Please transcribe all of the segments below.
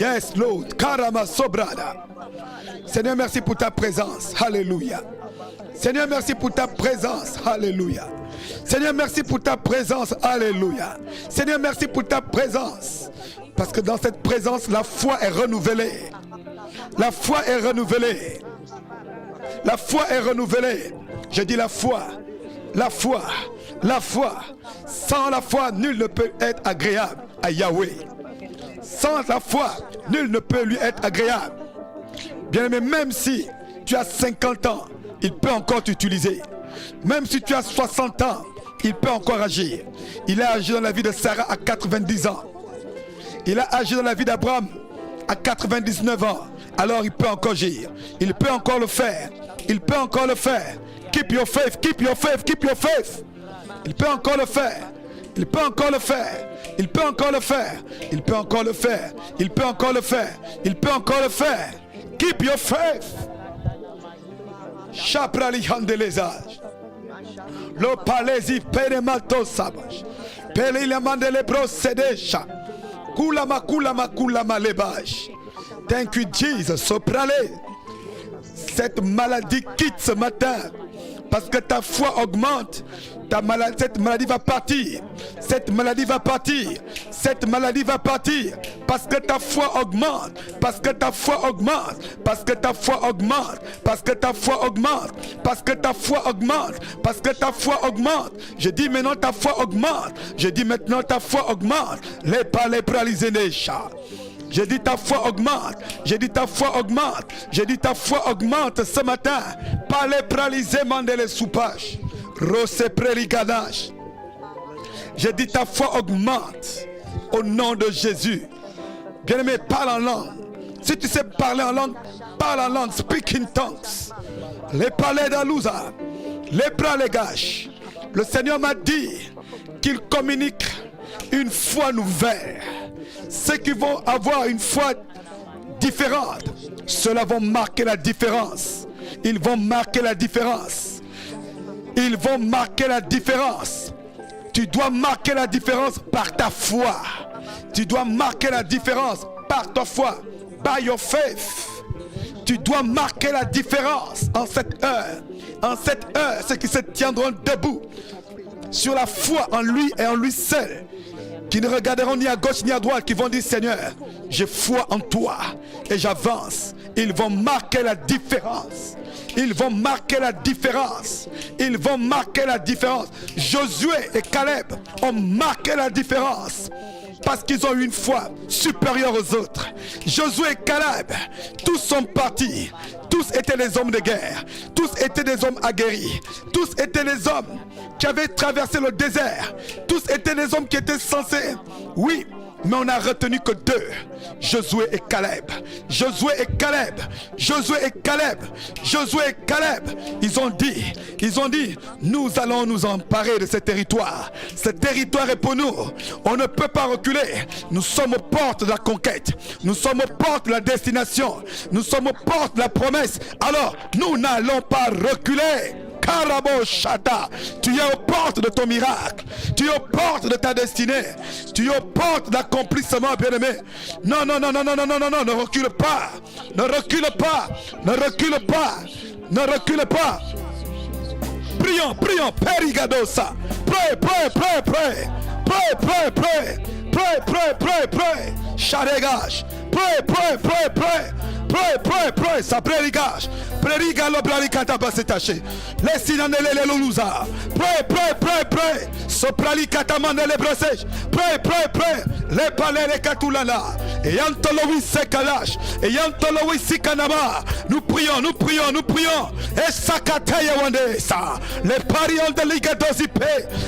Yes, Lord. Karama Sobrada. Seigneur, merci pour ta présence. Alléluia. Seigneur, merci pour ta présence. Alléluia. Seigneur, merci pour ta présence. Alléluia. Seigneur, merci pour ta présence. Parce que dans cette présence, la foi est renouvelée. La foi est renouvelée. La foi est renouvelée. Je dis la foi. La foi. La foi. Sans la foi, nul ne peut être agréable à Yahweh. Sans la foi, nul ne peut lui être agréable. Bien-aimé, même si tu as 50 ans, il peut encore t'utiliser. Même si tu as 60 ans, il peut encore agir. Il a agi dans la vie de Sarah à 90 ans. Il a agi dans la vie d'Abraham à 99 ans. Alors il peut encore agir. Il peut encore le faire. Il peut encore le faire. Keep your faith, keep your faith, keep your faith. Il peut encore le faire. Il peut encore le faire. Il peut encore le faire. Il peut encore le faire. Il peut encore le faire. Il peut encore le faire. Keep your faith. Chaprali handelezage. Lo palezi peremato sabaj. Pele la mandele procedesha. Kulama kulama kulama lebaj. Thank you Jesus. Soprale. Cette maladie quitte ce matin. Parce que ta foi augmente. Cette maladie va partir. Cette maladie va partir. Cette maladie va partir. Parce que ta foi augmente. Parce que ta foi augmente. Parce que ta foi augmente. Parce que ta foi augmente. Parce que ta foi augmente. Parce que ta foi augmente. Je dis maintenant ta foi augmente. Je dis maintenant ta foi augmente. Les palais paralysés les chats. Je dis ta foi augmente. Je dis ta foi augmente. Je dis ta foi augmente ce matin. Palais paralysés mandez les soupages. Rose préliganache. Je dis ta foi augmente au nom de Jésus. Bien-aimé, parle en langue. Si tu sais parler en langue, parle en langue. Speak in tongues. Les palais d'Alouza, les bras les gâches. Le Seigneur m'a dit qu'il communique une foi nouvelle. Ceux qui vont avoir une foi différente, ceux-là vont marquer la différence. Ils vont marquer la différence. Ils vont marquer la différence. Tu dois marquer la différence par ta foi. Tu dois marquer la différence par ta foi. By your faith. Tu dois marquer la différence en cette heure. En cette heure, ceux qui se tiendront debout sur la foi en lui et en lui seul, qui ne regarderont ni à gauche ni à droite, qui vont dire Seigneur, j'ai foi en toi et j'avance. Ils vont marquer la différence. Ils vont marquer la différence. Ils vont marquer la différence. Josué et Caleb ont marqué la différence parce qu'ils ont eu une foi supérieure aux autres. Josué et Caleb, tous sont partis. Tous étaient des hommes de guerre. Tous étaient des hommes aguerris. Tous étaient des hommes qui avaient traversé le désert. Tous étaient des hommes qui étaient censés, oui, mais on n'a retenu que deux. Josué et Caleb. Josué et Caleb. Josué et Caleb. Josué et Caleb. Ils ont dit, nous allons nous emparer de ce territoire. Ce territoire est pour nous. On ne peut pas reculer. Nous sommes aux portes de la conquête. Nous sommes aux portes de la destination. Nous sommes aux portes de la promesse. Alors, nous n'allons pas reculer. Karabo Shata, tu es aux portes de ton miracle, tu es aux portes de ta destinée, tu es aux portes d'accomplissement, bien-aimé. Non, non, non, non, non, non, non, non, non, ne recule pas, ne recule pas, ne recule pas, ne recule pas. Prions, prions, Perigadosa, pray, pray, pray, pray, pray, pray, pray, pray, pray, pray, pray, Sharegash, pray, pray, pray, pray. Pray, pray, pray, ça prérigage. Prériga lo bralicata basetaché. Laissez-nous les loulouza. Pray, pray, pray, pray. Sopralicata mandele brosèche. Pray, pray, pray. Les palais, les katulana. Et yantolowi sekalash. Et yantolowi sikanaba. Nous prions, nous prions, nous prions. Et sakataya wandesa. Les parions de ligadosipe.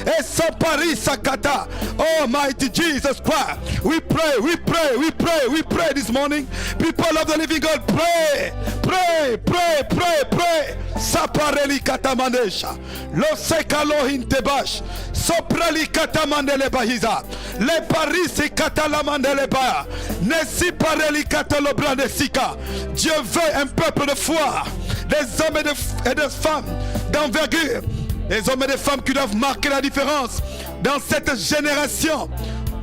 Et son pari sakata. Oh, mighty Jesus Christ. We pray, we pray, we pray, we pray this morning. People of the living God. Pray, pray, pray, pray, pray. Sapareli katamandesha. Lo sekalo hintebash. Soprali katamandele bahiza. Le parisi katalamandele ba. Nesi pareli katalobrandesika. Dieu veut un peuple de foi. Des hommes et des femmes d'envergure. Des hommes et des femmes qui doivent marquer la différence. Dans cette génération,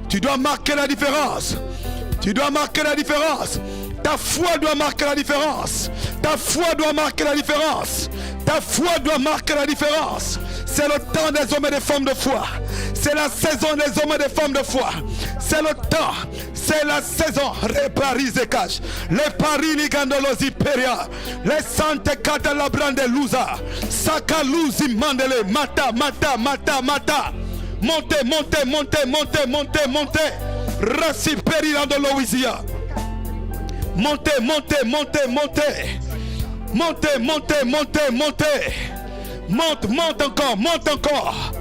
tu dois marquer la différence. Tu dois marquer la différence. Ta foi doit marquer la différence. Ta foi doit marquer la différence. Ta foi doit marquer la différence. C'est le temps des hommes et des femmes de foi. C'est la saison des hommes et des femmes de foi. C'est le temps. C'est la saison. Réparis et cache. Les paris ligandolosi peria. Les sante catalabrande lusa. Sakaluzi mandele. Mata, mata, mata, mata. Montez, montez, montez, montez, montez, montez. Rassi perilando Louisia. Montez, montez, montez, montez. Montez, montez, montez, montez. Monte, monte encore, monte encore.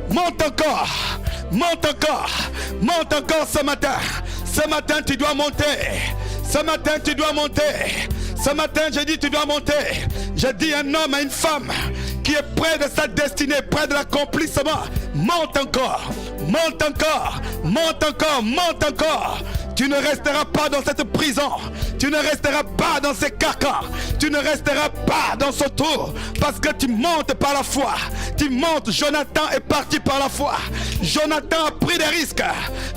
Monte encore, monte encore, monte encore ce matin. Ce matin, tu dois monter. Ce matin, tu dois monter. Ce matin, je dis, tu dois monter. Je dis un homme et une femme qui est près de sa destinée, près de l'accomplissement. Monte encore, monte encore, monte encore, monte encore. Tu ne resteras pas dans cette prison. Tu ne resteras pas dans ces carcans. Tu ne resteras pas dans ce tour. Parce que tu montes par la foi. Tu montes. Jonathan est parti par la foi. Jonathan a pris des risques.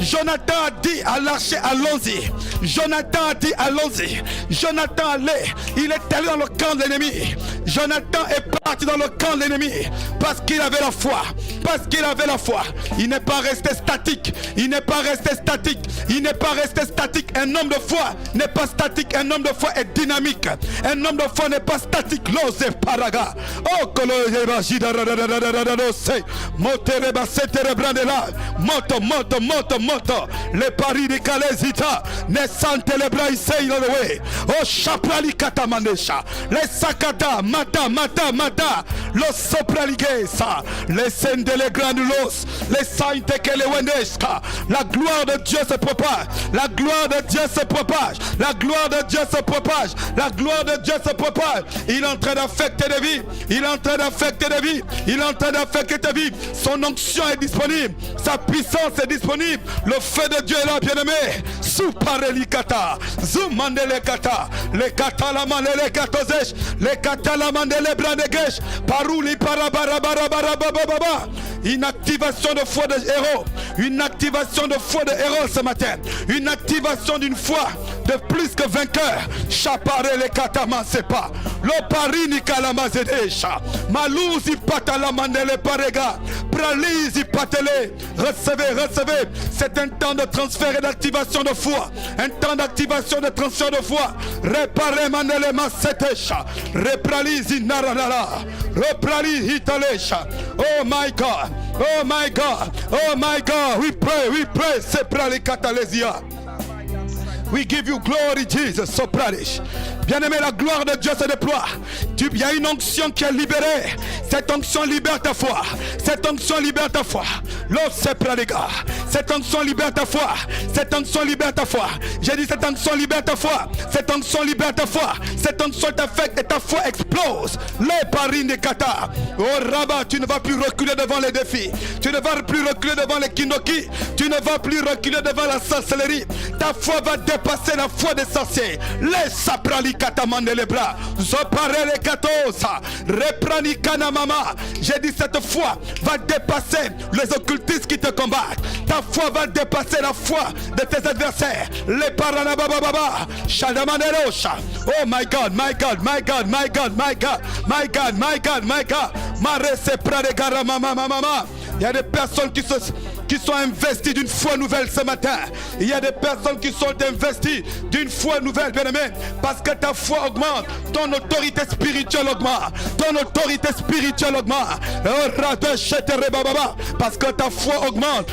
Jonathan a dit à l'archer, allons-y. Jonathan a dit, allons-y. Jonathan allait. Il est allé dans le camp de l'ennemi. Jonathan est parti dans le camp de l'ennemi. Parce qu'il avait la foi. Parce qu'il avait la foi. Il n'est pas resté statique. Il n'est pas resté statique. Il n'est pas resté statique. Un homme de foi n'est pas statique. Un homme de foi est dynamique. Un homme de foi n'est pas statique. L'ose paraga. Oh, moto, moto, moto, moto. Les paris de Calésita. Nesante les bras ici, oh, chaprali katamandesha. Les sakata, mata, mata, mata. Los sopraligesa. Les scènes de les granulos. Les saintes que les wendeska. La gloire de Dieu se propage. La gloire de Dieu se propage. La gloire de Dieu se propage. La gloire de Dieu se propage. Il est en train d'affecter des vies. Il est en train d'affecter des vies. Il est en train d'affecter tes vies. Son onction est disponible. Sa puissance est disponible. Le feu de Dieu est là, bien-aimé. Soupareli kata. Zoumandele kata. Les kata la mandele katozesh. Les kata la mandele brandegesh. Parouli parabarabarabarabababa. Une activation de foi de héros. Une activation de foi de héros ce matin. Une activation d'une foi de plus que vainqueur. Chapare les kataman sepa. Loparini kalamazedesha. Malouzi patalamandele parega. Pralizi patele. Recevez, recevez. C'est un temps de transfert et d'activation de foi. Un temps d'activation de transfert de foi. Réparez mandele masetesha. Repralizi naranala. Reprali hitalesha. Oh my God. Oh my God. Oh my God. We pray. Seprali katalesia. We give you glory, Jesus. Sopralish. Bien-aimé, la gloire de Dieu se déploie. Il y a une onction qui est libérée. Cette onction libère ta foi. Cette onction libère ta foi. Cette onction libère ta foi. Cette onction libère ta foi. J'ai dit cette onction libère ta foi. Cette onction libère ta foi. Cette onction t'affecte et ta foi explose. Les paris de Kata. Oh Rabat, tu ne vas plus reculer devant les défis. Tu ne vas plus reculer devant les kindoki. Tu ne vas plus reculer devant la sorcellerie. Ta foi va dépasser la foi des sorciers. Les saprali katamande les bras. Zopare les katosa. Reprani kanamama. J'ai dit cette foi va dépasser les occultistes qui te combattent. Ta foi va dépasser la foi de tes adversaires. Les paranabababa. Shadamanderosha. Oh my God, my God, my God, my God, my God, my God, my God, my God. Marese pradegara mama mama. Il y a des personnes qui sont investies d'une foi nouvelle ce matin. Il y a des personnes qui sont investies d'une foi nouvelle, bien-aimé. Parce que ta foi augmente, ton autorité spirituelle augmente. Ton autorité spirituelle augmente. Parce que ta foi augmente.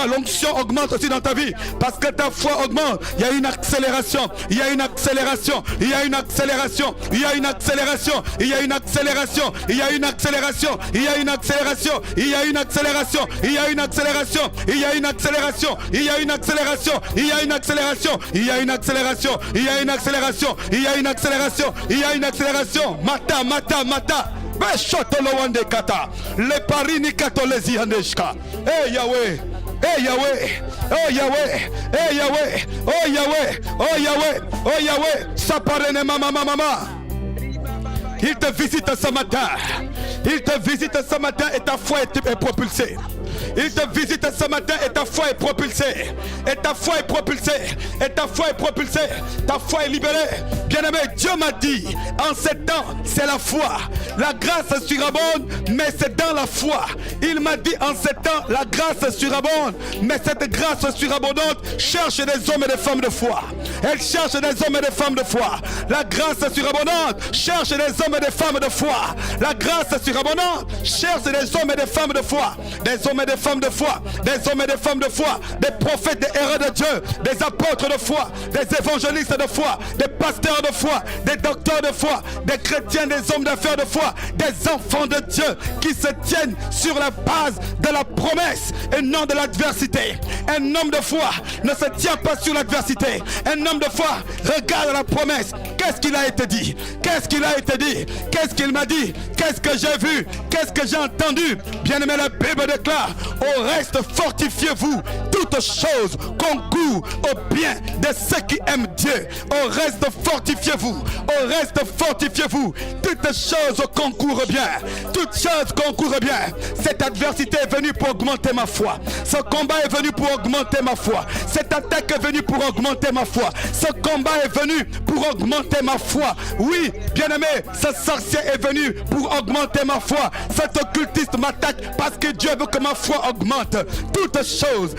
L'onction augmente aussi dans ta vie. Parce que ta foi augmente. Il y a une accélération. Il y a une accélération. Il y a une accélération. Il y a une accélération. Il y a une accélération. Il y a une accélération. Il y a une accélération. Il y a une accélération. Il y a une accélération. Il y a une accélération. Il y a une accélération. Il y a une accélération. Il y a une accélération. Il y a une accélération. Il y a une accélération. Il y a une accélération. Mata, mata, mata. Beshotolowande kata. Le parini katolezi handeshka. Hey Yahweh. Hey Yahweh. Oh Yahweh. Hey Yahweh. Oh Yahweh. Oh Yahweh. Oh Yahweh. Saparene mama mama. Il te visite ce matin. Il te visite ce matin et ta foi est propulsée. Il te visite ce matin et ta foi est propulsée. Et ta foi est propulsée. Et ta foi est propulsée. Ta foi est libérée. Bien-aimé, Dieu m'a dit, en 7 ans, c'est la foi. La grâce surabonde, mais c'est dans la foi. Il m'a dit, en 7 ans, la grâce surabonde, mais cette grâce surabondante cherche des hommes et des femmes de foi. Elle cherche des hommes et des femmes de foi. La grâce surabondante cherche des hommes et des femmes de foi. La grâce surabondante cherche des hommes et des femmes de foi. Des hommes et des femmes de foi. Des hommes et des femmes de foi. Des prophètes, des héros de Dieu. Des apôtres de foi. Des évangélistes de foi. Des pasteurs de foi. Des docteurs de foi. Des chrétiens, des hommes d'affaires de foi. Des enfants de Dieu qui se tiennent sur la base de la promesse et non de l'adversité. Un homme de foi ne se tient pas sur l'adversité. Un homme de foi regarde la promesse. Qu'est-ce qu'il a été dit? Qu'est-ce qu'il a été dit? Qu'est-ce qu'il m'a dit? Qu'est-ce que j'ai vu? Qu'est-ce que j'ai entendu? Bien-aimé, la Bible déclare: au reste, fortifiez-vous. Toutes choses concourent au bien de ceux qui aiment Dieu. Au reste, fortifiez-vous. Au reste, fortifiez-vous. Toutes choses concourent bien. Toutes choses concourent bien. Cette adversité est venue pour augmenter ma foi. Ce combat est venu pour augmenter ma foi. Cette attaque est venue pour augmenter ma foi. Ce combat est venu pour augmenter ma foi. Oui, bien-aimé, ce sorcier est venu pour augmenter ma foi. Cet occultiste m'attaque parce que Dieu veut que ma foi augmente. Toutes choses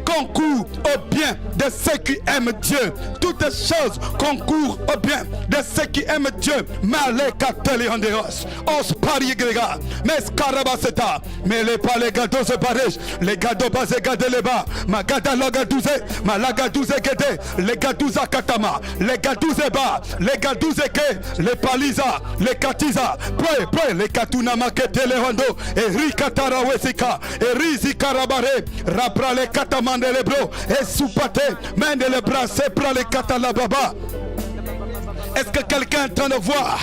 concourent au bien de ceux qui aiment Dieu. Toutes choses concourent au bien de ceux qui aiment Dieu. Malekateli anderos, os parigrega, meskarabaseta, mais les palegados se parèchent, les gados basé gadeleba, magada logadouze, malagadouze gede, les gadouza katama, les gadouze ba, les gadouze ke, les palisa, les katiza, pre, les katuna makete le hondo, et rikatara wesika, et rizi karabare, rapra les katamande les bro, et soupate, mende les bras, sepra les katalababa. Est-ce que quelqu'un est en train de voir?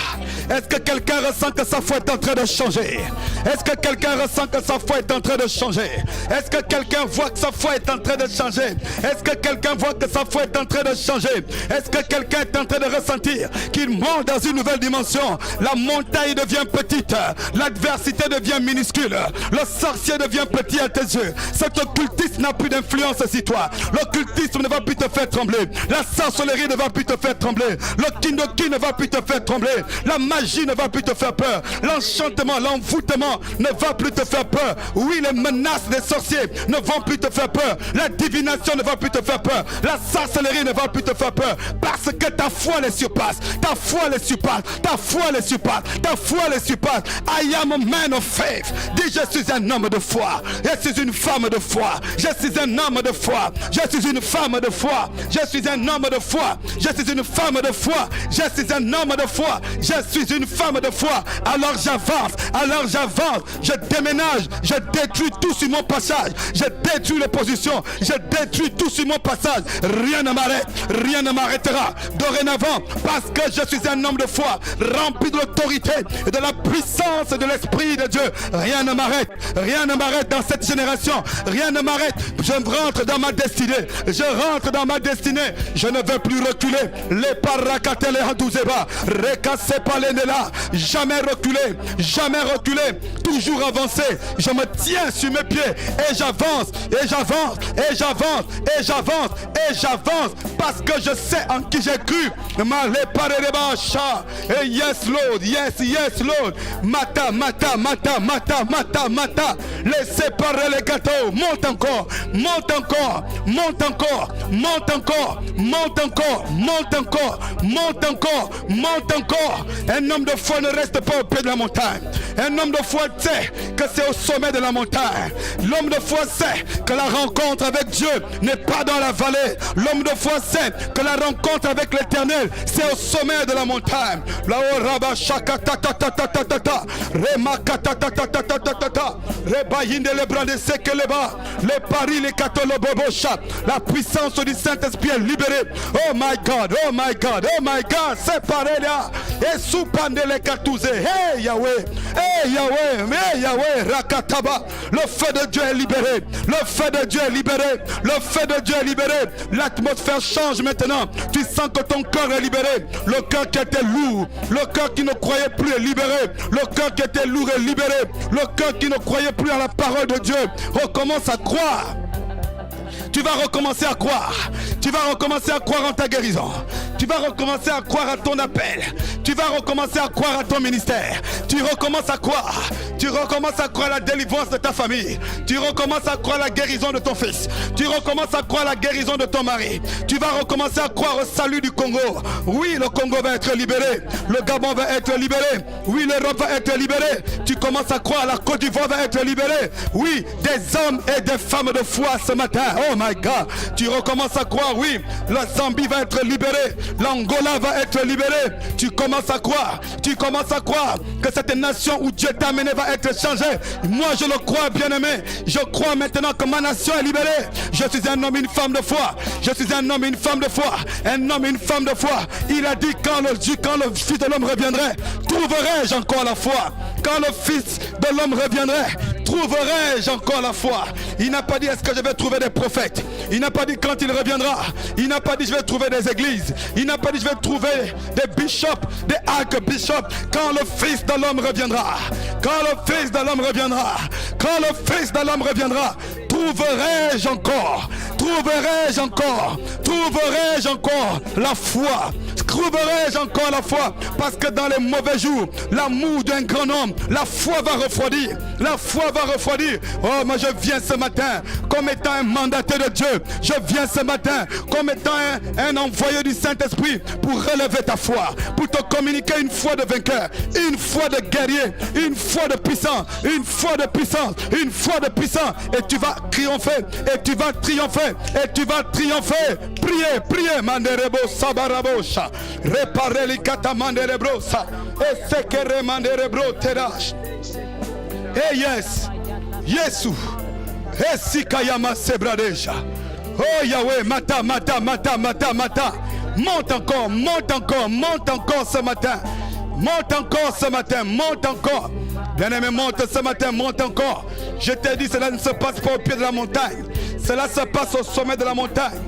Est-ce que quelqu'un ressent que sa foi est en train de changer? Est-ce que quelqu'un ressent que sa foi est en train de changer? Est-ce que quelqu'un voit que sa foi est en train de changer? Est-ce que quelqu'un voit que sa foi est en train de changer? Est-ce que quelqu'un est en train de ressentir qu'il monte dans une nouvelle dimension? La montagne devient petite, l'adversité devient minuscule, le sorcier devient petit à tes yeux. Cet occultisme n'a plus d'influence sur toi. L'occultisme ne va plus te faire trembler. La sorcellerie ne va plus te faire trembler. Le kindoki ne va plus te faire trembler. La magie ne va plus te faire peur. L'enchantement, l'envoûtement ne va plus te faire peur. Oui, les menaces des sorciers ne vont plus te faire peur. La divination ne va plus te faire peur. La sorcellerie ne va plus te faire peur. Parce que ta foi les surpasse. Ta foi les surpasse. Ta foi les surpasse. Ta foi les surpasse. I am a man of faith. Dis, je suis un homme de foi. Je suis une femme de foi. Je suis un homme de foi. Je suis une femme de foi. Je suis un homme de foi. Je suis une femme de foi. Je suis un homme de foi. Je suis une femme de foi. Alors j'avance. Alors j'avance. Je déménage. Je détruis tout sur mon passage. Je détruis les positions. Je détruis tout sur mon passage. Rien ne m'arrête. Rien ne m'arrêtera. Dorénavant, parce que je suis un homme de foi, rempli de l'autorité et de la puissance de l'Esprit de Dieu. Rien ne m'arrête. Rien ne m'arrête dans cette génération. Rien ne m'arrête. Je rentre dans ma destinée. Je rentre dans ma destinée. Je ne veux plus reculer. Les parakatele handouzeba. Rekasse pas les là. Jamais reculer. Jamais reculer. Toujours avancer. Je me tiens sur mes pieds. Et j'avance. Et j'avance. Et j'avance. Et j'avance. Et j'avance. Parce que je sais en qui j'ai cru. Et yes Lord. Yes, yes Lord. Mata, mata, mata, mata, mata, mata. Laissez parler les gâteaux. Monte encore. Monte encore. Monte encore. Monte encore. Monte encore. Monte encore. Monte encore. Monte encore. Un homme de foi ne reste pas au pied de la montagne. Un homme de foi sait que c'est au sommet de la montagne. L'homme de foi sait que la rencontre avec Dieu n'est pas dans la vallée. L'homme de foi sait que la rencontre avec l'Éternel, c'est au sommet de la montagne. Là-haut, Rabba Shaka ta ta ta ta ta ta ta, Remaka ta ta ta ta ta ta ta ta, Rebayinde les bras de Sekeleba, les paris, les katolobobosha. La puissance du Saint-Esprit est libérée. Oh my God, oh my God, oh my God, c'est pareil là. Et soupande les katouze. Hey Yahweh, hey Yahweh. mais Yahweh, Rakataba, le feu de Dieu est libéré, le feu de Dieu est libéré, le feu de Dieu est libéré. L'atmosphère change maintenant. Tu sens que ton cœur est libéré. Le cœur qui était lourd, le cœur qui ne croyait plus est libéré. Le cœur qui était lourd est libéré. Le cœur qui ne croyait plus à la parole de Dieu recommence à croire. Tu vas recommencer à croire. Tu vas recommencer à croire en ta guérison. Tu vas recommencer à croire à ton appel. Tu vas recommencer à croire à ton ministère. Tu recommences à croire. Tu recommences à croire à la délivrance de ta famille. Tu recommences à croire à la guérison de ton fils. Tu recommences à croire à la guérison de ton mari. Tu vas recommencer à croire au salut du Congo. Oui, le Congo va être libéré. Le Gabon va être libéré. Oui, l'Europe va être libérée. Tu commences à croire à la Côte d'Ivoire va être libérée. Oui, des hommes et des femmes de foi ce matin. Oh my God. Tu recommences à croire, oui, la Zambie va être libérée. L'Angola va être libérée. Tu commences à croire. Tu commences à croire que cette nation où Dieu t'a amené va être changée. Moi, je le crois, bien-aimé. Je crois maintenant que ma nation est libérée. Je suis un homme et une femme de foi. Je suis un homme et une femme de foi. Un homme et une femme de foi. Il a dit quand le Fils de l'homme reviendrait, trouverai-je encore la foi. Quand le Fils de l'homme reviendrait, trouverai-je encore la foi. Il n'a pas dit est-ce que je vais trouver des prophètes. Il n'a pas dit quand il reviendra. Il n'a pas dit je vais trouver des églises. Il n'a pas dit je vais trouver des bishops, des archbishops. Quand le Fils de l'homme reviendra. Quand le Fils de l'homme reviendra. Quand le Fils de l'homme reviendra. Trouverai-je encore. Trouverai-je encore. Trouverai-je encore la foi. Trouverai-je encore la foi. Parce que dans les mauvais jours, l'amour d'un grand homme, la foi va refroidir. La foi va refroidir. Oh, moi je viens ce matin comme étant un mandataire de Dieu. Je viens ce matin comme étant un envoyé du Saint-Esprit pour relever ta foi, pour te communiquer une foi de vainqueur, une foi de guerrier, une foi de puissant, une foi de puissance, une foi de puissant. Et tu vas triompher, et tu vas triompher, et tu vas triompher. Priez, priez, manderebo sabarabosha, réparer les kata manderebrosa, et sekere manderebro terash. Eh yes, Yesu, Esikayama Sebradeja. Oh Yahweh, mata. Monte encore, monte encore, monte encore ce matin. Monte encore ce matin, monte encore. Bien-aimé, monte ce matin, monte encore. Je t'ai dit, cela ne se passe pas au pied de la montagne. Cela se passe au sommet de la montagne.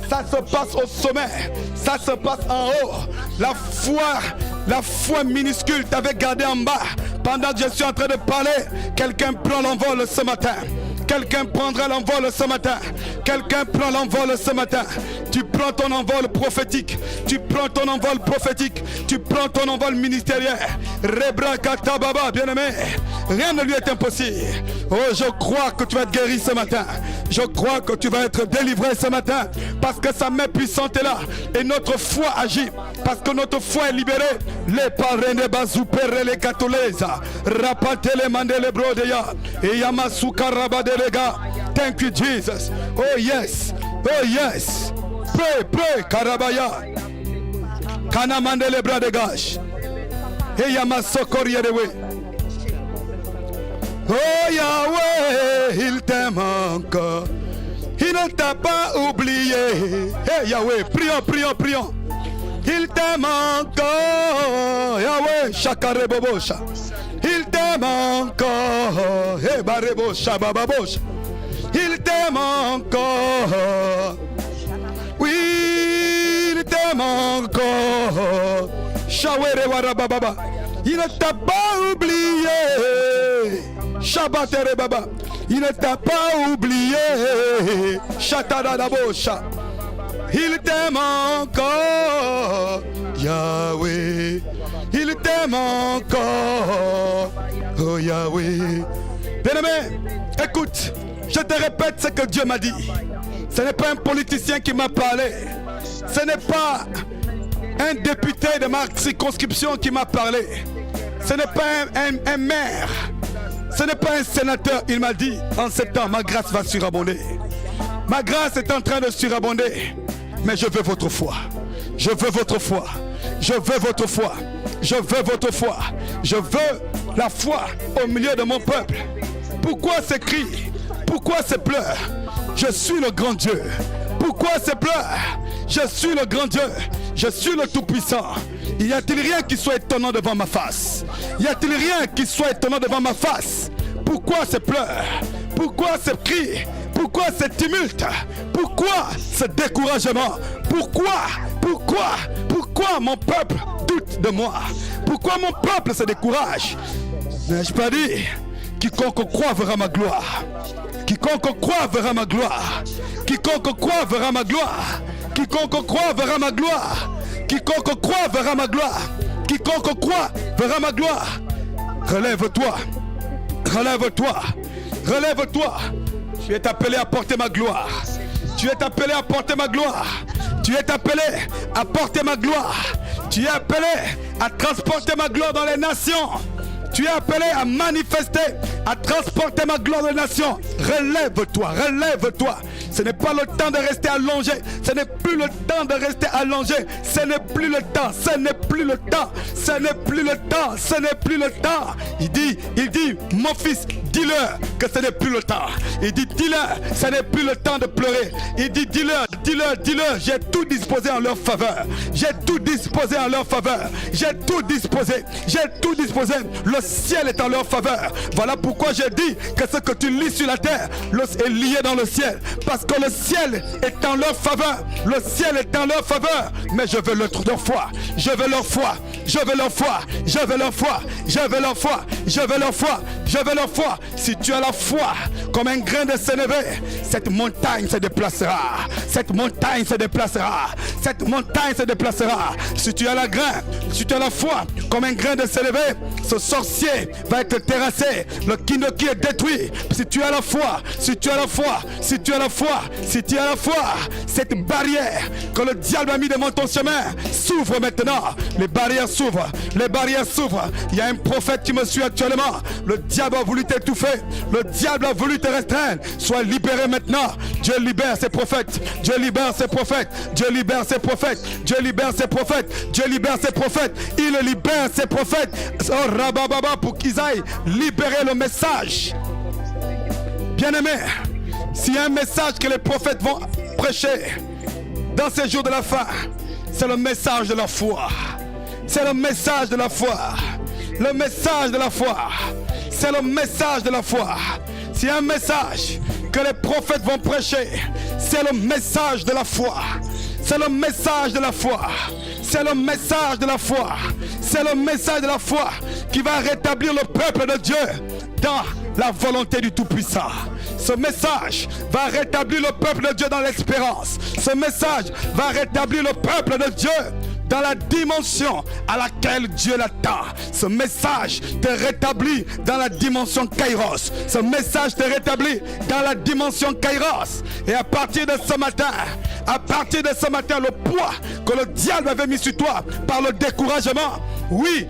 Ça se passe au sommet. Ça se passe en haut. La foi minuscule t'avait gardé en bas. Pendant que je suis en train de parler, quelqu'un prend l'envol ce matin. Quelqu'un prendra l'envol ce matin. Quelqu'un prend l'envol ce matin. Tu prends ton envol prophétique. Tu prends ton envol prophétique. Tu prends ton envol ministériel. Rebrakata Baba, bien-aimé. Rien ne lui est impossible. Oh, je crois que tu vas être guéri ce matin. Je crois que tu vas être délivré ce matin. Parce que sa main puissante est là. Et notre foi agit. Parce que notre foi est libérée. Les parrains bazupere les katolesa. Rapate les mandele brodeya. Et yamasuka rabade. Thank you, Jesus. Oh yes. Oh yes. Pray, Karabaya. Kanamande le bras de gauche. Et Yamasokori Yahweh. Oh Yahweh, il t'aime encore. Il ne t'a pas oublié. Hey Yahweh, prions. Il t'aime encore. Yahweh, Shakare Bobosha. Il t'aime encore. Hey Barebosha Bababosha. Il t'aime encore. Oui, il t'aime encore. Shawere Warababa. Il ne t'a pas oublié. Shabatere Baba. Il ne t'a pas oublié. Shatadabosha. Il t'aime encore. Yahweh. Il t'aime encore. Oh Yahweh. Bien-aimé, écoute, je te répète ce que Dieu m'a dit. Ce n'est pas un politicien qui m'a parlé. Ce n'est pas un député de ma circonscription qui m'a parlé. Ce n'est pas un maire. Ce n'est pas un sénateur. Il m'a dit, en ce temps, ma grâce va surabonder. Ma grâce est en train de surabonder. Mais je veux votre foi. Je veux votre foi. Je veux votre foi. Je veux votre foi. Je veux la foi au milieu de mon peuple. Pourquoi ces cris? Pourquoi ces pleurs? Je suis le grand Dieu. Pourquoi ces pleurs? Je suis le grand Dieu. Je suis le Tout-Puissant. Y a-t-il rien qui soit étonnant devant ma face? Y a-t-il rien qui soit étonnant devant ma face? Pourquoi ces pleurs? Pourquoi ces cris? Pourquoi ce tumulte? Pourquoi ce découragement? Pourquoi mon peuple doute de moi? Pourquoi mon peuple se décourage? N'ai-je pas dit? Quiconque croit verra ma gloire. Quiconque croit verra ma gloire. Quiconque croit verra ma gloire. Quiconque croit verra ma gloire. Quiconque croit verra ma gloire. Quiconque croit verra ma gloire. Relève-toi. Relève-toi. Relève-toi. Tu es appelé à porter ma gloire. Tu es appelé à porter ma gloire. Tu es appelé à porter ma gloire. Tu es appelé à transporter ma gloire dans les nations. Tu es appelé à manifester, à transporter ma gloire dans les nations. Relève-toi, relève-toi. Ce n'est pas le temps de rester allongé. Ce n'est plus le temps de rester allongé. Ce n'est plus le temps. Ce n'est plus le temps. Ce n'est plus le temps. Ce n'est plus le temps. Il dit, mon fils, dis-leur que ce n'est plus le temps. Il dit, dis-leur, ce n'est plus le temps de pleurer. Il dit, dis-leur, j'ai tout disposé en leur faveur. J'ai tout disposé en leur faveur. J'ai tout disposé. J'ai tout disposé. Le ciel est en leur faveur. Voilà pourquoi j'ai dit que ce que tu lis sur la terre est lié dans le ciel. Parce que le ciel est en leur faveur. Le ciel est en leur faveur. Mais je veux leur foi. Je veux leur foi. Je veux leur foi. Je veux leur foi. Je veux leur foi. Je veux leur foi. Je veux leur foi. Si tu as la foi comme un grain de sénévé, cette montagne se déplacera. Cette montagne se déplacera. Cette montagne se déplacera. Si tu as la grain, si tu as la foi comme un grain de sénévé, ce sorcier va être terrassé. Le Kinoki est détruit. Si tu as la foi, si tu as la foi, si tu as la foi, si tu as la foi, cette barrière que le diable a mis devant ton chemin s'ouvre maintenant. Les barrières s'ouvrent. Les barrières s'ouvrent. Il y a un prophète qui me suit actuellement. Le diable a voulu t'étouffer. Le diable a voulu te restreindre. Sois libéré maintenant. Dieu libère ses prophètes. Dieu libère ses prophètes. Dieu libère ses prophètes. Dieu libère ses prophètes. Dieu libère ses prophètes. Il libère ses prophètes. Oh, rabababa, pour qu'ils aillent libérer le message. Bien-aimé, s'il y a un message que les prophètes vont prêcher dans ces jours de la fin, c'est le message de la foi. C'est le message de la foi. Le message de la foi. C'est le message de la foi. S'il y a un message que les prophètes vont prêcher, c'est le message de la foi. C'est le message de la foi. C'est le message de la foi. C'est le message de la foi qui va rétablir le peuple de Dieu dans la volonté du Tout-Puissant. Ce message va rétablir le peuple de Dieu dans l'espérance. Ce message va rétablir le peuple de Dieu dans la dimension à laquelle Dieu l'attend. Ce message te rétablit dans la dimension Kairos. Ce message te rétablit dans la dimension Kairos. Et à partir de ce matin, le poids que le diable avait mis sur toi par le découragement, oui,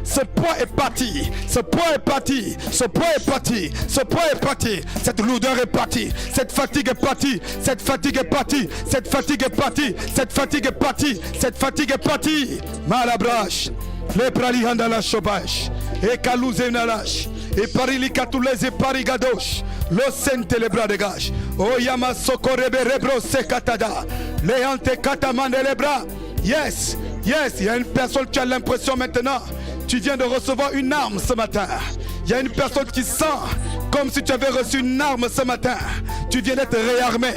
ce poids est parti. Ce poids est parti. Ce poids est parti. Ce poids est parti. Cette lourdeur est partie. Cette fatigue est partie. Cette fatigue est partie. Cette fatigue est partie. Cette fatigue est partie. Cette fatigue est partie. Malabrash. Les pralihanda la chobash. Et kalouze nalash. Et parilikatulez et parigadosh. Le sente les bras dégage. Oh yama sokorebe rebro sekatada. Les ante katamande les bras. Yes, il y a une personne qui a l'impression maintenant, tu viens de recevoir une arme ce matin. Il y a une personne qui sent comme si tu avais reçu une arme ce matin. Tu viens d'être réarmé.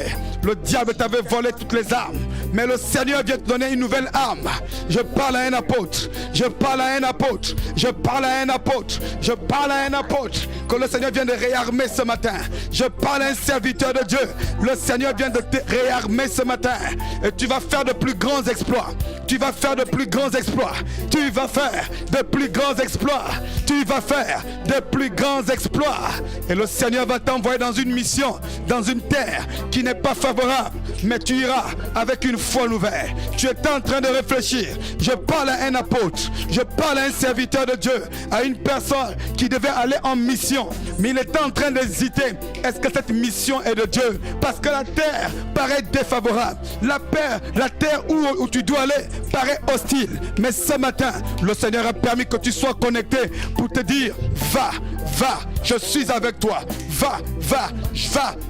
Le diable t'avait volé toutes les armes. Mais le Seigneur vient te donner une nouvelle arme. Je parle à un apôtre. Je parle à un apôtre. Je parle à un apôtre. Je parle à un apôtre. Que le Seigneur vient de réarmer ce matin. Je parle à un serviteur de Dieu. Le Seigneur vient de te réarmer ce matin. Et tu vas faire de plus grands exploits. Tu vas faire de plus grands exploits. Tu vas faire de plus grands exploits. Tu vas faire de plus grands exploits. Et le Seigneur va t'envoyer dans une mission, dans une terre qui n'est pas favorable. Mais tu iras avec une foi nouvelle. Tu es en train de réfléchir. Je parle à un apôtre. Je parle à un serviteur de Dieu. À une personne qui devait aller en mission. Mais il est en train d'hésiter. Est-ce que cette mission est de Dieu? Parce que la terre paraît défavorable. La terre où tu dois aller paraît hostile. Mais ce matin, le Seigneur a permis que tu sois connecté pour te dire, Va, je suis avec toi. Va, va,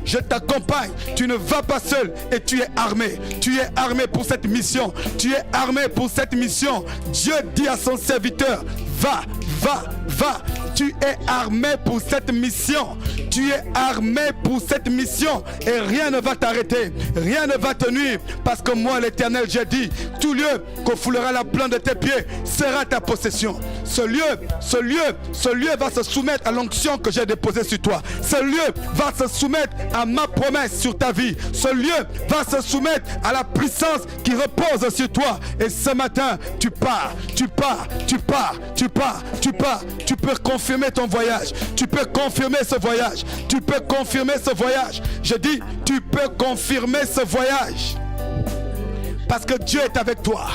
je t'accompagne. Tu ne vas pas seul et tu es armé. Tu es armé pour cette mission. Tu es armé pour cette mission. Dieu dit à son serviteur, va, va, va. Tu es armé pour cette mission. Tu es armé pour cette mission et rien ne va t'arrêter, rien ne va te nuire, parce que moi l'Éternel, j'ai dit, tout lieu qu'on foulera la plante de tes pieds sera ta possession. Ce lieu va se soumettre à l'onction que j'ai déposée sur toi. Ce lieu va se soumettre à ma promesse sur ta vie. Ce lieu va se soumettre à la puissance qui repose sur toi. Et ce matin, tu pars. Tu peux confirmer ton voyage. Tu peux confirmer ce voyage. Tu peux confirmer ce voyage. Je dis, tu peux confirmer ce voyage. Parce que Dieu est avec toi.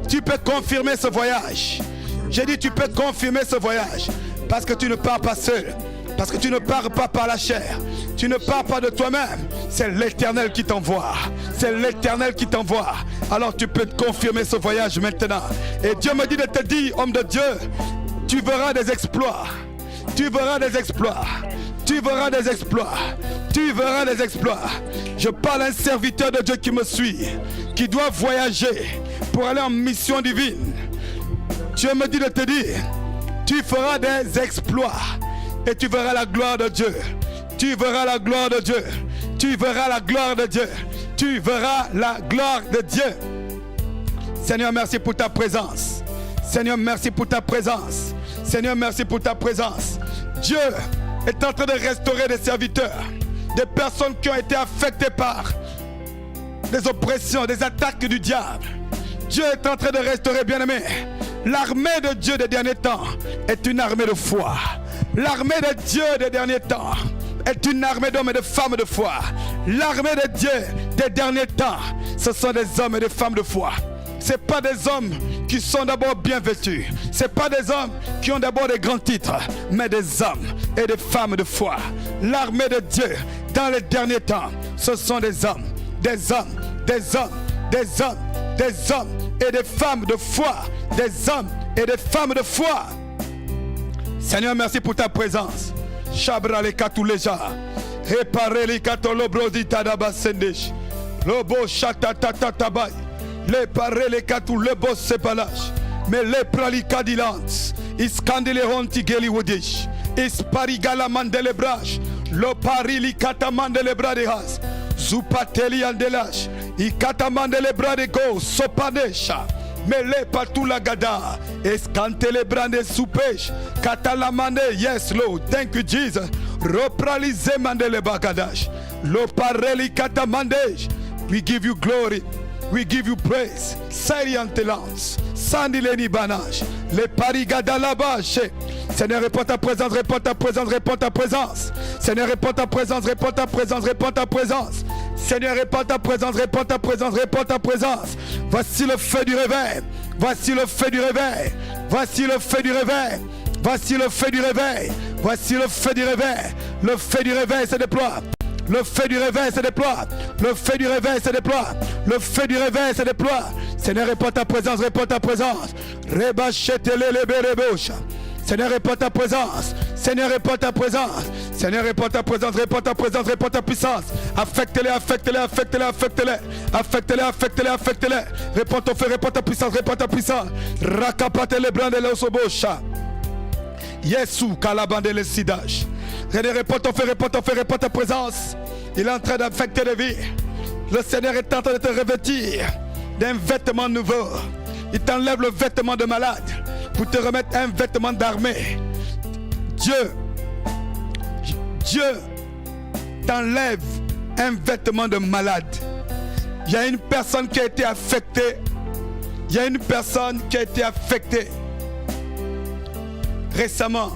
Tu peux confirmer ce voyage. J'ai dit, tu peux confirmer ce voyage. Parce que tu ne pars pas seul. Parce que tu ne pars pas par la chair. Tu ne pars pas de toi-même. C'est l'Éternel qui t'envoie. C'est l'Éternel qui t'envoie. Alors tu peux confirmer ce voyage maintenant. Et Dieu me dit de te dire, homme de Dieu, tu verras des exploits. Tu verras des exploits. Tu verras des exploits. Tu verras des exploits. Je parle à un serviteur de Dieu qui me suit, qui doit voyager pour aller en mission divine. Dieu me dit de te dire, tu feras des exploits et tu verras la gloire de Dieu. Tu verras la gloire de Dieu. Tu verras la gloire de Dieu. Tu verras la gloire de Dieu. Seigneur, merci pour ta présence. Seigneur, merci pour ta présence. Seigneur, merci pour ta présence. Dieu est en train de restaurer des serviteurs, des personnes qui ont été affectées par des oppressions, des attaques du diable. Dieu est en train de restaurer, bien-aimé. L'armée de Dieu des derniers temps est une armée de foi. L'armée de Dieu des derniers temps est une armée d'hommes et de femmes de foi. L'armée de Dieu des derniers temps, ce sont des hommes et des femmes de foi. Ce n'est pas des hommes qui sont d'abord bien vêtus. Ce n'est pas des hommes qui ont d'abord des grands titres, mais des hommes et des femmes de foi. L'armée de Dieu dans les derniers temps, ce sont des hommes, des hommes, des hommes, des hommes, des hommes et des femmes de foi. Des hommes et des femmes de foi. Seigneur, merci pour ta présence. Chabra les katouleja. Réparer les katolobrosi tadabasendesh. Lobo chatatatabay. Les paré les katou le boss sepalage. Mais les pralikadilans. Iskandeleron tigeli wodish. Isparigala mandele brach. Lo parili katamandele bradehas. Zupateli andelash. Ikatamandele bradego sopadesha. Mele patula gada, escantele brande soupèche, katalamande, yes Lord, thank you Jesus. Repralize mandele bagadash, lo pareli katamandej. We give you glory, we give you praise. Sariantelance, sandileni banage, le parigada labache. Seigneur, réponds ta présence, réponds ta présence, réponds ta présence. Seigneur, réponds ta présence, réponds ta présence, réponds ta présence. Seigneur, réponds ta présence, réponds ta présence, réponds ta présence. Voici le feu du réveil. Voici le feu du réveil. Voici le feu du réveil. Voici le feu du réveil. Voici le feu du réveil. Le feu du réveil se déploie. Le feu du réveil se déploie. Le feu du réveil se déploie. Le feu du réveil se déploie. Seigneur, réponds ta présence, réponds ta présence. Rebachetele leberebosha. Seigneur, réponds ta présence. Seigneur, réponds ta présence. Seigneur, réponds ta présence, réponds ta présence, réponds ta puissance. Affecte-les, affecte-les, affecte-les, affecte-les. Affecte-les, affecte-les, affecte-les. Réponds ton feu, réponds ta puissance, réponds ta puissance. Rakapate les brandes les osobosha. Yesu kalabande les sidash. Réponds ton feu, réponds ton feu, réponds ta présence. Il est en train d'affecter les vies. Le Seigneur est en train de te revêtir d'un vêtement nouveau. Il t'enlève le vêtement de malade pour te remettre un vêtement d'armée. Dieu t'enlève un vêtement de malade. Il y a une personne qui a été affectée. Il y a une personne qui a été affectée récemment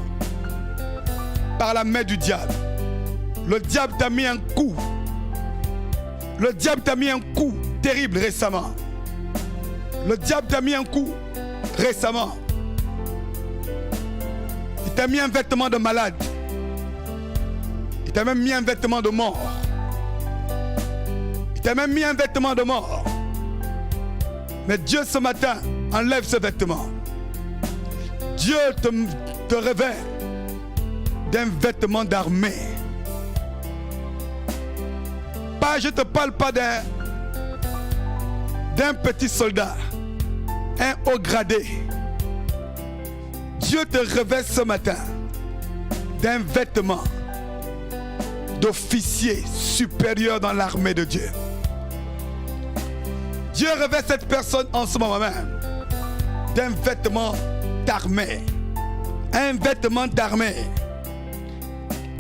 par la main du diable. Le diable t'a mis un coup. Le diable t'a mis un coup terrible récemment. Le diable t'a mis un coup récemment. Il t'a mis un vêtement de malade. Il t'a même mis un vêtement de mort. Il t'a même mis un vêtement de mort. Mais Dieu ce matin enlève ce vêtement. Dieu te révèle d'un vêtement d'armée. Je ne te parle pas d'un petit soldat, un haut gradé. Dieu te revêt ce matin d'un vêtement d'officier supérieur dans l'armée de Dieu. Dieu revêt cette personne en ce moment même d'un vêtement d'armée. Un vêtement d'armée.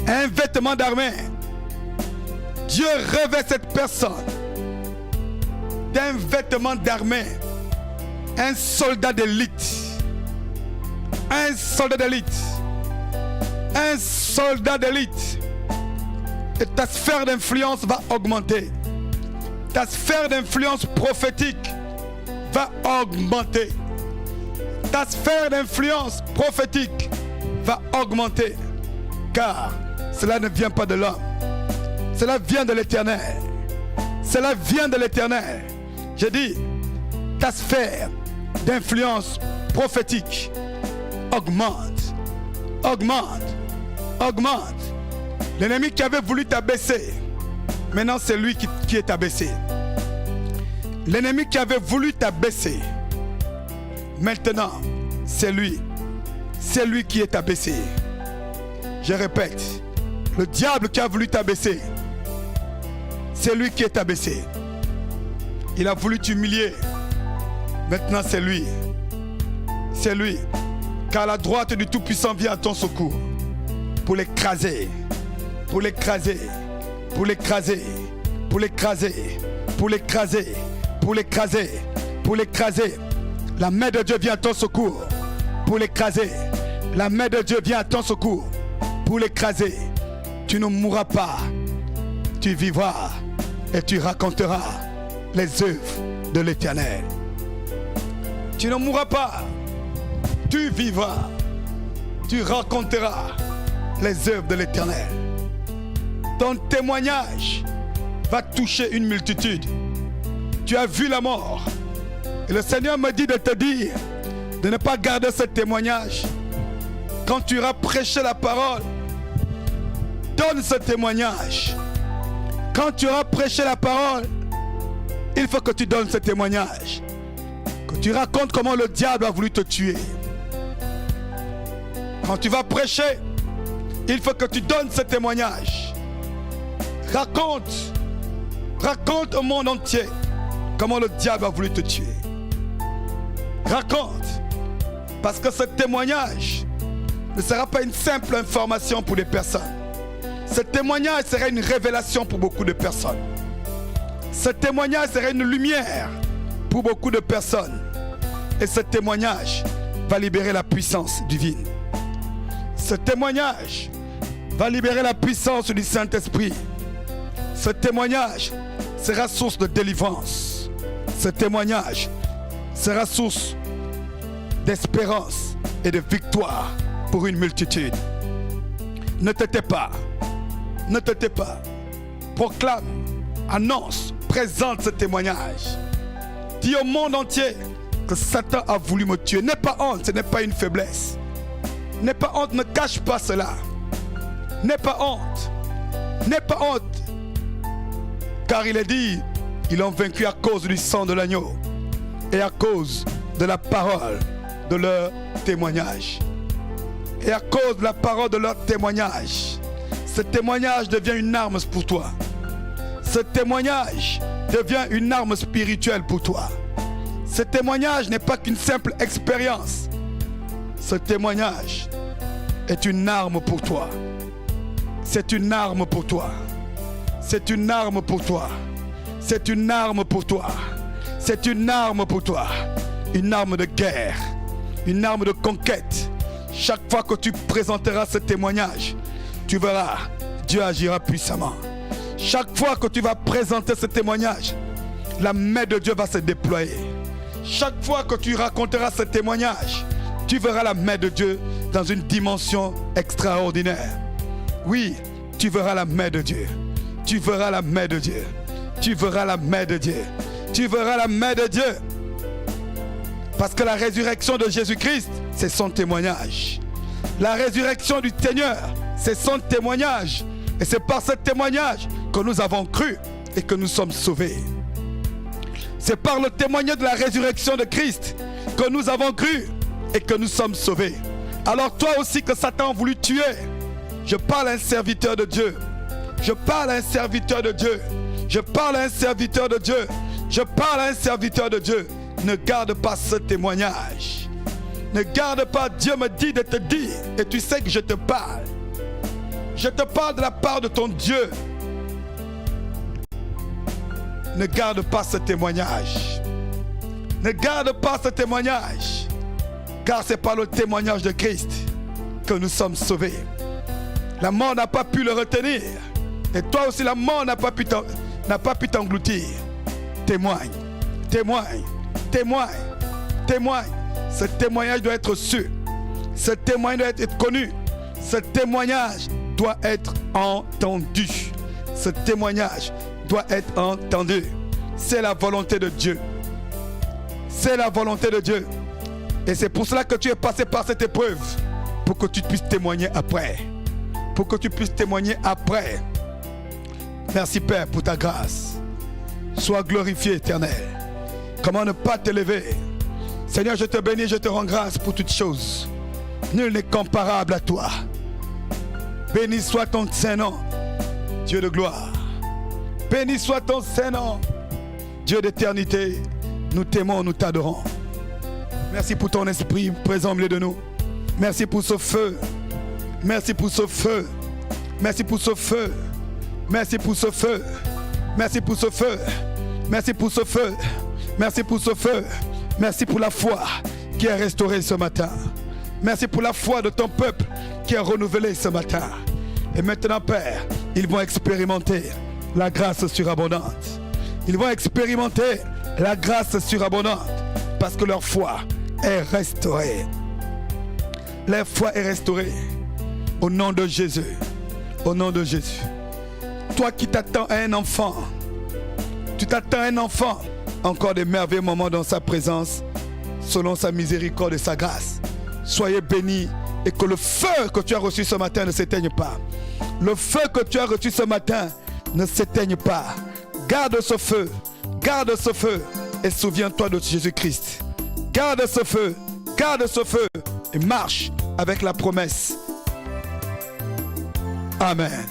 Un vêtement d'armée. Dieu revêt cette personne d'un vêtement d'armée. Un soldat d'élite. Un soldat d'élite. Un soldat d'élite. Et ta sphère d'influence va augmenter. Ta sphère d'influence prophétique va augmenter. Ta sphère d'influence prophétique va augmenter. Car cela ne vient pas de l'homme. Cela vient de l'Éternel. Cela vient de l'Éternel. J'ai dit, ta sphère d'influence prophétique augmente. Augmente. Augmente. L'ennemi qui avait voulu t'abaisser, maintenant c'est lui qui est abaissé. L'ennemi qui avait voulu t'abaisser, maintenant c'est lui. C'est lui qui est abaissé. Je répète, le diable qui a voulu t'abaisser, c'est lui qui est abaissé. Il a voulu t'humilier. Maintenant c'est lui. C'est lui. Car la droite du Tout-Puissant vient à ton secours pour l'écraser. Pour l'écraser. Pour l'écraser. Pour l'écraser. Pour l'écraser. Pour l'écraser. Pour l'écraser. La main de Dieu vient à ton secours pour l'écraser. La main de Dieu vient à ton secours pour l'écraser. Tu ne mourras pas. Tu vivras et tu raconteras les œuvres de l'Éternel. Tu ne mourras pas. Tu vivras. Tu raconteras les œuvres de l'Éternel. Ton témoignage va toucher une multitude. Tu as vu la mort. Et le Seigneur me dit de te dire de ne pas garder ce témoignage. Quand tu auras prêché la parole, donne ce témoignage. Quand tu auras prêché la parole, il faut que tu donnes ce témoignage. Que tu racontes comment le diable a voulu te tuer. Quand tu vas prêcher, il faut que tu donnes ce témoignage. Raconte au monde entier comment le diable a voulu te tuer. Raconte. Parce que ce témoignage ne sera pas une simple information pour les personnes. Ce témoignage sera une révélation pour beaucoup de personnes. Ce témoignage sera une lumière pour beaucoup de personnes. Et ce témoignage va libérer la puissance divine. Ce témoignage va libérer la puissance du Saint-Esprit. Ce témoignage sera source de délivrance. Ce témoignage sera source d'espérance et de victoire pour une multitude. Ne te tais pas. Ne te tais pas. Proclame, annonce, présente ce témoignage. Dis au monde entier que Satan a voulu me tuer. N'aie pas honte, ce n'est pas une faiblesse. N'aie pas honte, ne cache pas cela. N'aie pas honte. N'aie pas honte. Car il est dit, ils l'ont vaincu à cause du sang de l'agneau et à cause de la parole de leur témoignage. Et à cause de la parole de leur témoignage, ce témoignage devient une arme pour toi. Ce témoignage devient une arme spirituelle pour toi. Ce témoignage n'est pas qu'une simple expérience. Ce témoignage est une arme pour toi. C'est une arme pour toi. C'est une arme pour toi. C'est une arme pour toi. C'est une arme pour toi. Une arme de guerre. Une arme de conquête. Chaque fois que tu présenteras ce témoignage, tu verras, Dieu agira puissamment. Chaque fois que tu vas présenter ce témoignage, la main de Dieu va se déployer. Chaque fois que tu raconteras ce témoignage, tu verras la main de Dieu dans une dimension extraordinaire. Oui, tu verras la main de Dieu. Tu verras la main de Dieu. Tu verras la main de Dieu. Tu verras la main de Dieu. Parce que la résurrection de Jésus-Christ, c'est son témoignage. La résurrection du Seigneur, C'est son témoignage. Et c'est par ce témoignage que nous avons cru et que nous sommes sauvés. C'est par le témoignage de la résurrection de Christ que nous avons cru et que nous sommes sauvés. Alors toi aussi que Satan a voulu tuer, je parle à un serviteur de Dieu. Je parle à un serviteur de Dieu. Je parle à un serviteur de Dieu. Je parle à un serviteur de Dieu. Ne garde pas ce témoignage. Ne garde pas, Dieu me dit de te dire, et tu sais que je te parle. Je te parle de la part de ton Dieu. Ne garde pas ce témoignage. Ne garde pas ce témoignage. Car c'est par le témoignage de Christ que nous sommes sauvés. La mort n'a pas pu le retenir. Et toi aussi, la mort n'a pas pu t'engloutir. Témoigne, témoigne, témoigne, témoigne. Ce témoignage doit être su. Ce témoignage doit être connu. Ce témoignage doit être entendu. Ce témoignage doit être entendu. C'est la volonté de Dieu. C'est la volonté de Dieu. Et c'est pour cela que tu es passé par cette épreuve. Pour que tu puisses témoigner après. Pour que tu puisses témoigner après. Merci Père pour ta grâce. Sois glorifié, Éternel. Comment ne pas t'élever? Seigneur, je te bénis, je te rends grâce pour toutes choses. Nul n'est comparable à toi. Béni soit ton Saint-Nom, Dieu de gloire. Béni soit ton Saint-Nom, Dieu d'éternité. Nous t'aimons, nous t'adorons. Merci pour ton esprit présent au milieu de nous. Merci pour ce feu. Merci pour ce feu. Merci pour ce feu. Merci pour ce feu. Merci pour ce feu. Merci pour ce feu. Merci pour ce feu. Merci pour la foi qui est restaurée ce matin. Merci pour la foi de ton peuple qui est renouvelée ce matin. Et maintenant, Père, ils vont expérimenter la grâce surabondante. Ils vont expérimenter la grâce surabondante parce que leur foi est restaurée. Leur foi est restaurée. Au nom de Jésus. Au nom de Jésus. Toi qui t'attends à un enfant, tu t'attends à un enfant, encore des merveilleux moments dans sa présence, selon sa miséricorde et sa grâce. Soyez bénis et que le feu que tu as reçu ce matin ne s'éteigne pas. Le feu que tu as reçu ce matin ne s'éteigne pas. Garde ce feu et souviens-toi de Jésus-Christ. Garde ce feu et marche avec la promesse. Amen.